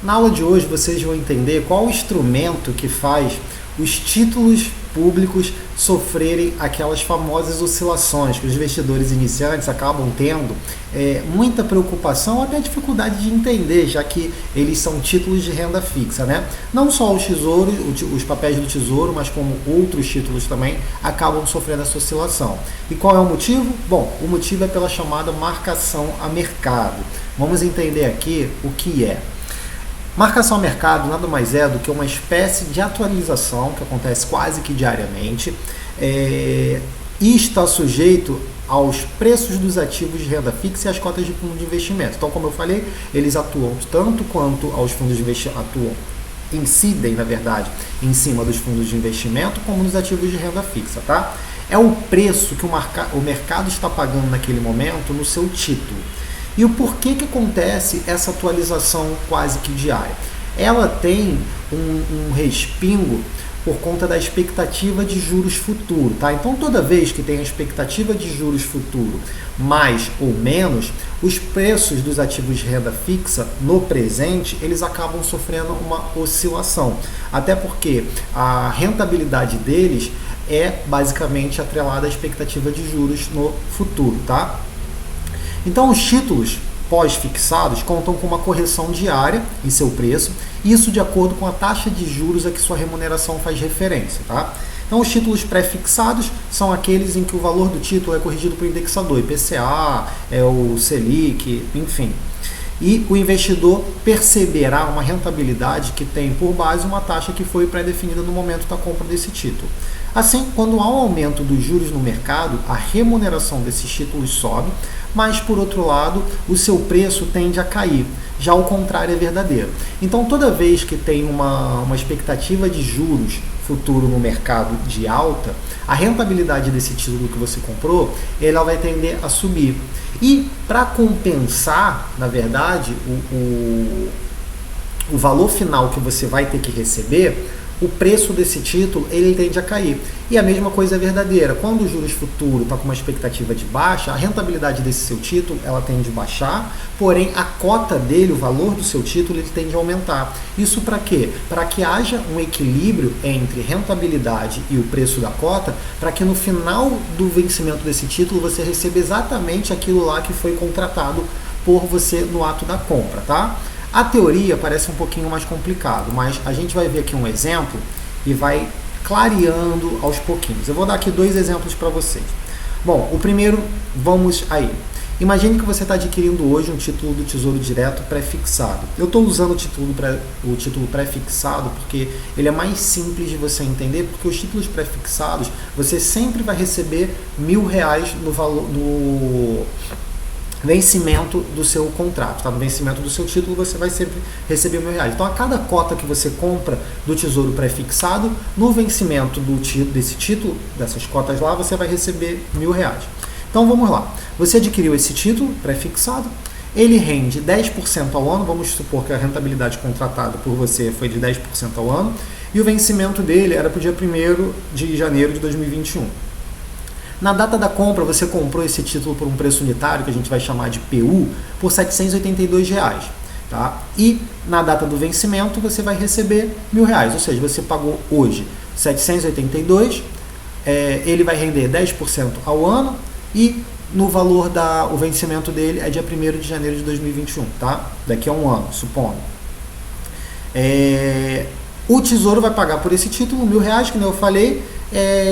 Na aula de hoje vocês vão entender qual o instrumento que faz os títulos públicos sofrerem aquelas famosas oscilações que os investidores iniciantes acabam tendo muita preocupação ou até dificuldade de entender, já que eles são títulos de renda fixa, né? Não só o tesouro, os papéis do tesouro, mas como outros títulos também acabam sofrendo essa oscilação. E qual é o motivo? Bom, o motivo é pela chamada marcação a mercado. Vamos entender aqui o que é. Marcação a mercado nada mais é do que uma espécie de atualização que acontece quase que diariamente e está sujeito aos preços dos ativos de renda fixa e às cotas de fundo de investimento. Então, como eu falei, eles atuam tanto quanto aos fundos de investimento, incidem, na verdade, em cima dos fundos de investimento, como nos ativos de renda fixa, tá? É o preço que o mercado está pagando naquele momento no seu título. E o porquê que acontece essa atualização quase que diária? Ela tem um respingo por conta da expectativa de juros futuro, tá? Então, toda vez que tem a expectativa de juros futuro mais ou menos, os preços dos ativos de renda fixa no presente, eles acabam sofrendo uma oscilação. Até porque a rentabilidade deles é basicamente atrelada à expectativa de juros no futuro, tá? Então, os títulos pós-fixados contam com uma correção diária em seu preço, isso de acordo com a taxa de juros a que sua remuneração faz referência, tá? Então, os títulos pré-fixados são aqueles em que o valor do título é corrigido por indexador, IPCA, o Selic, enfim. E o investidor perceberá uma rentabilidade que tem por base uma taxa que foi pré-definida no momento da compra desse título. Assim, quando há um aumento dos juros no mercado, a remuneração desses títulos sobe, mas, por outro lado, o seu preço tende a cair. Já o contrário é verdadeiro. Então, toda vez que tem uma expectativa de juros futuro no mercado de alta, a rentabilidade desse título que você comprou, ela vai tender a subir. E, para compensar, na verdade, o valor final que você vai ter que receber, o preço desse título ele tende a cair. E a mesma coisa é verdadeira. Quando o juros futuro está com uma expectativa de baixa, a rentabilidade desse seu título ela tende a baixar, porém a cota dele, o valor do seu título, ele tende a aumentar. Isso para quê? Para que haja um equilíbrio entre rentabilidade e o preço da cota, para que no final do vencimento desse título você receba exatamente aquilo lá que foi contratado por você no ato da compra, tá? A teoria parece um pouquinho mais complicado, mas a gente vai ver aqui um exemplo e vai clareando aos pouquinhos. Eu vou dar aqui dois exemplos para vocês. Bom, o primeiro, vamos aí. Imagine que você está adquirindo hoje um título do Tesouro Direto pré-fixado. Eu estou usando o título pré-fixado porque ele é mais simples de você entender, porque os títulos pré-fixados você sempre vai receber R$1.000 no vencimento do seu contrato, tá? No vencimento do seu título você vai sempre receber R$1.000. Então, a cada cota que você compra do Tesouro pré-fixado, no vencimento desse título, dessas cotas lá, você vai receber R$1.000. Então, vamos lá. Você adquiriu esse título pré-fixado, ele rende 10% ao ano, vamos supor que a rentabilidade contratada por você foi de 10% ao ano, e o vencimento dele era para o dia 1º de janeiro de 2021. Na data da compra, você comprou esse título por um preço unitário, que a gente vai chamar de PU, por R$782. Tá? E na data do vencimento, você vai receber R$1.000. Ou seja, você pagou hoje 782, ele vai render 10% ao ano e no valor o vencimento dele é dia 1º de janeiro de 2021, tá? Daqui a um ano, supondo. O Tesouro vai pagar por esse título R$1.000, que nem eu falei,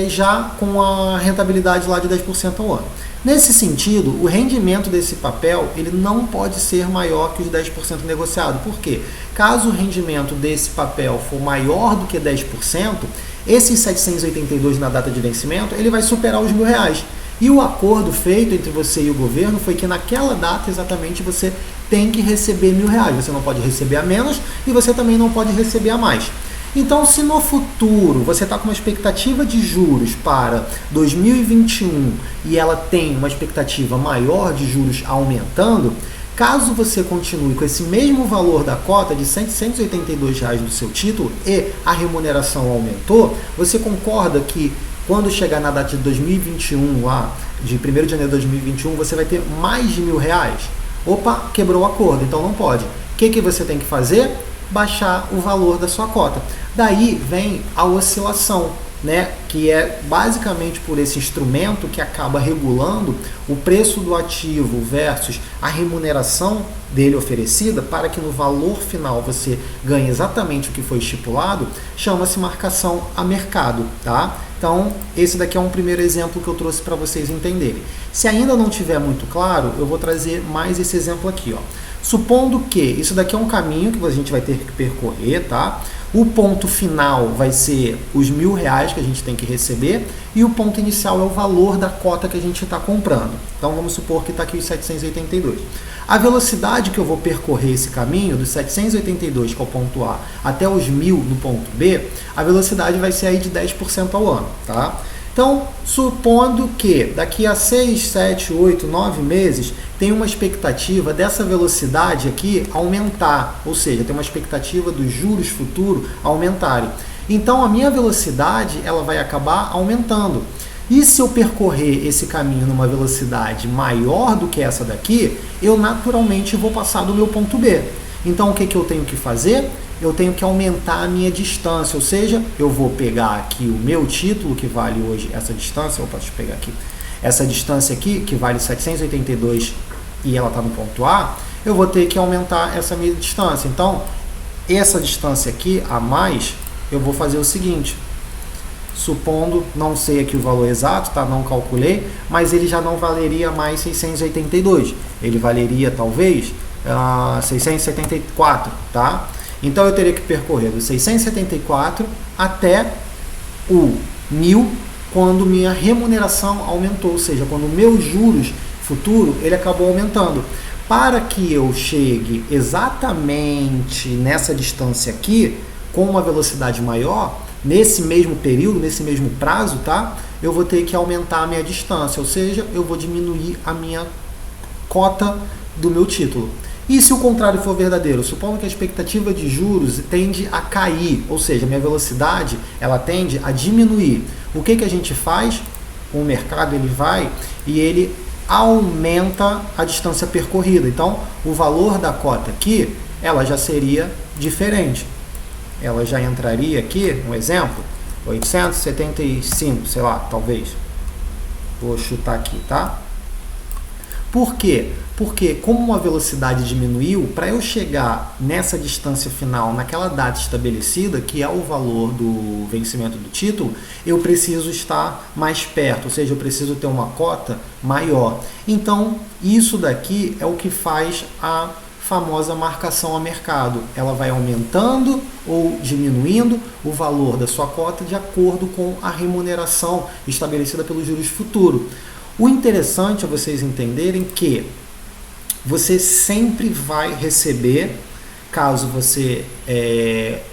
já com a rentabilidade lá de 10% ao ano. Nesse sentido, o rendimento desse papel ele não pode ser maior que os 10% negociado. Por quê? Caso o rendimento desse papel for maior do que 10%, esses 782 na data de vencimento, ele vai superar os R$1.000. E o acordo feito entre você e o governo foi que naquela data exatamente você tem que receber R$1.000. Você não pode receber a menos e você também não pode receber a mais. Então, se no futuro você está com uma expectativa de juros para 2021 e ela tem uma expectativa maior de juros aumentando, caso você continue com esse mesmo valor da cota de R$782 do seu título e a remuneração aumentou, você concorda que quando chegar na data de 2021, lá, de 1º de janeiro de 2021, você vai ter mais de R$1.000? Opa, quebrou o acordo, então não pode. O que você tem que fazer? baixar o valor da sua cota. Daí vem a oscilação, né, que é basicamente por esse instrumento que acaba regulando o preço do ativo versus a remuneração dele oferecida, para que no valor final você ganhe exatamente o que foi estipulado, chama-se marcação a mercado, tá? Então, esse daqui é um primeiro exemplo que eu trouxe para vocês entenderem. Se ainda não tiver muito claro, eu vou trazer mais esse exemplo aqui, ó. Supondo que isso daqui é um caminho que a gente vai ter que percorrer, tá? O ponto final vai ser os R$1.000 que a gente tem que receber e o ponto inicial é o valor da cota que a gente está comprando. Então vamos supor que está aqui os 782. A velocidade que eu vou percorrer esse caminho, dos 782, que é o ponto A, até os 1.000 no ponto B, a velocidade vai ser aí de 10% ao ano, tá? Então, supondo que daqui a 6, 7, 8, 9 meses tem uma expectativa dessa velocidade aqui aumentar, ou seja, tem uma expectativa dos juros futuros aumentarem. Então, a minha velocidade ela vai acabar aumentando. E se eu percorrer esse caminho numa velocidade maior do que essa daqui, eu naturalmente vou passar do meu ponto B. Então, o que eu tenho que fazer? Eu tenho que aumentar a minha distância, ou seja, eu vou pegar aqui o meu título, que vale hoje essa distância, deixa eu pegar aqui, essa distância aqui, que vale 782 e ela está no ponto A, eu vou ter que aumentar essa minha distância. Então, essa distância aqui, a mais, eu vou fazer o seguinte, supondo, não sei aqui o valor exato, tá? Não calculei, mas ele já não valeria mais 682, ele valeria talvez 674, tá? Então eu teria que percorrer dos 674 até o 1.000 quando minha remuneração aumentou, ou seja, quando o meu juros futuro ele acabou aumentando. Para que eu chegue exatamente nessa distância aqui, com uma velocidade maior, nesse mesmo período, nesse mesmo prazo, tá? Eu vou ter que aumentar a minha distância, ou seja, eu vou diminuir a minha cota do meu título. E se o contrário for verdadeiro? Supondo que a expectativa de juros tende a cair, ou seja, a minha velocidade ela tende a diminuir. O que a gente faz? O mercado ele vai e ele aumenta a distância percorrida. Então, o valor da cota aqui, ela já seria diferente. Ela já entraria aqui, um exemplo, 875, sei lá, talvez. Vou chutar aqui, tá? Por quê? Porque como a velocidade diminuiu, para eu chegar nessa distância final, naquela data estabelecida, que é o valor do vencimento do título, eu preciso estar mais perto, ou seja, eu preciso ter uma cota maior. Então, isso daqui é o que faz a famosa marcação a mercado. Ela vai aumentando ou diminuindo o valor da sua cota de acordo com a remuneração estabelecida pelos juros futuros. O interessante é vocês entenderem que você sempre vai receber, caso você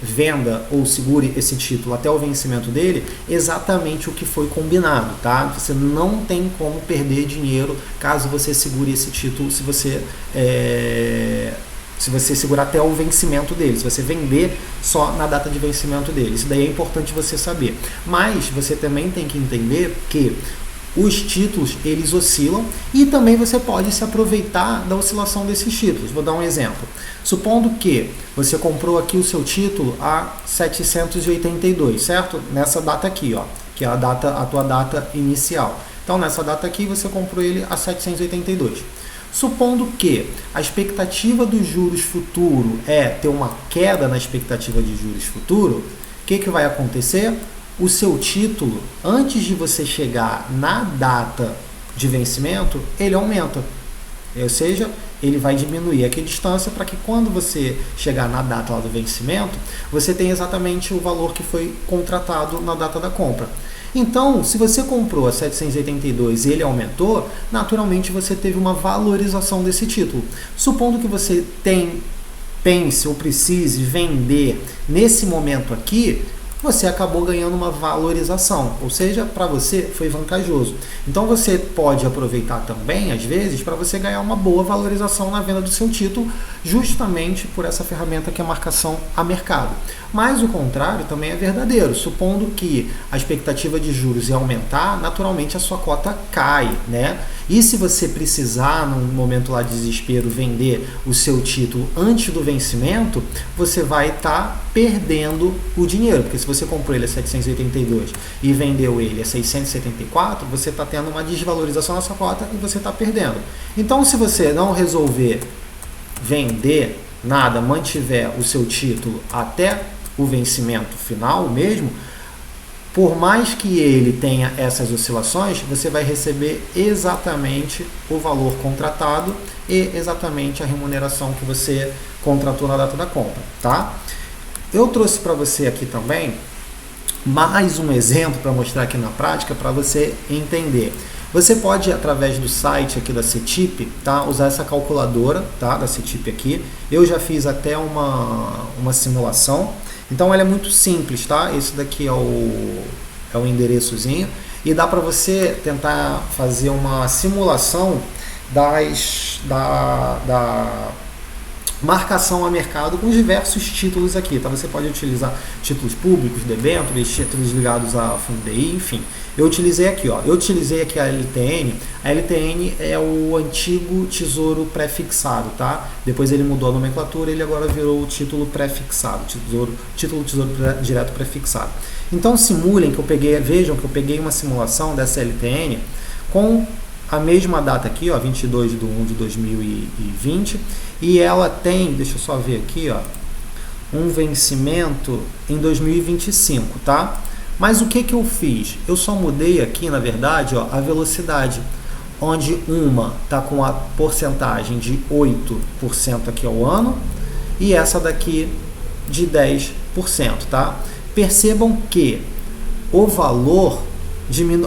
venda ou segure esse título até o vencimento dele, exatamente o que foi combinado, tá? Você não tem como perder dinheiro caso você segure esse título, se você segurar até o vencimento dele, se você vender só na data de vencimento dele. Isso daí é importante você saber. Mas você também tem que entender que os títulos, eles oscilam e também você pode se aproveitar da oscilação desses títulos. Vou dar um exemplo. Supondo que você comprou aqui o seu título a 782, certo? Nessa data aqui, ó, que é a tua data inicial. Então, nessa data aqui, você comprou ele a 782. Supondo que a expectativa dos juros futuro é ter uma queda na expectativa de juros futuro, o que vai acontecer? O seu título, antes de você chegar na data de vencimento, ele aumenta. Ou seja, ele vai diminuir aqui a distância para que quando você chegar na data lá do vencimento, você tenha exatamente o valor que foi contratado na data da compra. Então, se você comprou a 782 e ele aumentou, naturalmente você teve uma valorização desse título. Supondo que você pense ou precise vender nesse momento aqui, você acabou ganhando uma valorização, ou seja, para você foi vantajoso. Então você pode aproveitar também, às vezes, para você ganhar uma boa valorização na venda do seu título, justamente por essa ferramenta que é a marcação a mercado. Mas o contrário também é verdadeiro. Supondo que a expectativa de juros ia aumentar, naturalmente a sua cota cai, né? E se você precisar, num momento lá de desespero, vender o seu título antes do vencimento, você vai estar perdendo o dinheiro, porque se você comprou ele a 782 e vendeu ele a 674, você está tendo uma desvalorização na sua cota e você está perdendo. Então, se você não resolver vender nada, mantiver o seu título até o vencimento final mesmo, por mais que ele tenha essas oscilações, você vai receber exatamente o valor contratado e exatamente a remuneração que você contratou na data da compra, tá? Eu trouxe para você aqui também mais um exemplo para mostrar aqui na prática para você entender. Você pode, através do site aqui da CETIP, tá, usar essa calculadora, tá, da CETIP aqui. Eu já fiz até uma simulação. Então ela é muito simples, tá? Esse daqui é o endereçozinho e dá para você tentar fazer uma simulação da marcação a mercado com diversos títulos aqui, tá? Você pode utilizar títulos públicos, debêntures, títulos ligados a fundo DI, enfim. Eu utilizei aqui, ó. Eu utilizei aqui a LTN. A LTN é o antigo tesouro pré-fixado, tá? Depois ele mudou a nomenclatura, ele agora virou o título pré-fixado, título tesouro direto pré-fixado. Então simulem que eu peguei, vejam que eu peguei uma simulação dessa LTN com a mesma data aqui, ó, 22/1/2020, e ela tem, deixa eu só ver aqui, ó, um vencimento em 2025, tá? Mas o que que eu fiz? Eu só mudei aqui, na verdade, ó, a velocidade, onde uma tá com a porcentagem de 8% aqui ao ano e essa daqui de 10%, tá? Percebam que o valor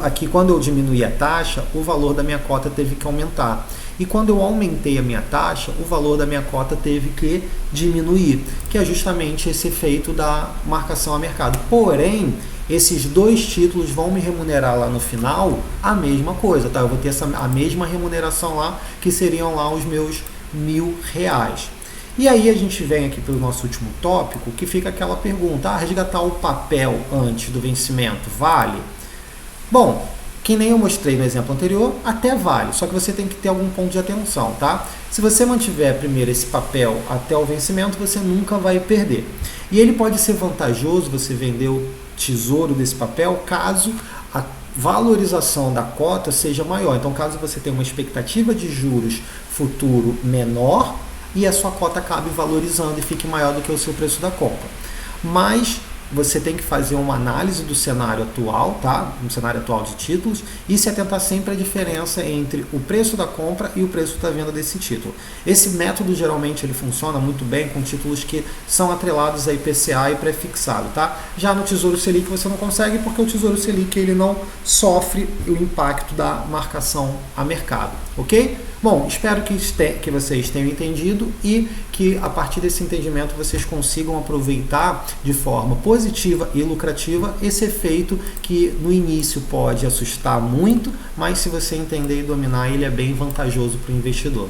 aqui, quando eu diminuí a taxa, o valor da minha cota teve que aumentar. E quando eu aumentei a minha taxa, o valor da minha cota teve que diminuir, que é justamente esse efeito da marcação a mercado. Porém, esses dois títulos vão me remunerar lá no final a mesma coisa, tá? Eu vou ter a mesma remuneração lá, que seriam lá os meus R$1.000. E aí a gente vem aqui para o nosso último tópico, que fica aquela pergunta, resgatar o papel antes do vencimento vale? Bom, que nem eu mostrei no exemplo anterior, até vale, só que você tem que ter algum ponto de atenção, tá? Se você mantiver primeiro esse papel até o vencimento, você nunca vai perder. E ele pode ser vantajoso você vender o tesouro desse papel caso a valorização da cota seja maior. Então, caso você tenha uma expectativa de juros futuro menor e a sua cota acabe valorizando e fique maior do que o seu preço da compra. Mas você tem que fazer uma análise do cenário atual, tá? Um cenário atual de títulos, e se atentar sempre à diferença entre o preço da compra e o preço da venda desse título. Esse método geralmente ele funciona muito bem com títulos que são atrelados a IPCA e pré-fixado, tá? Já no Tesouro Selic você não consegue, porque o Tesouro Selic ele não sofre o impacto da marcação a mercado, ok? Bom, espero que vocês tenham entendido e que a partir desse entendimento vocês consigam aproveitar de forma positiva e lucrativa esse efeito que no início pode assustar muito, mas se você entender e dominar, ele é bem vantajoso para o investidor.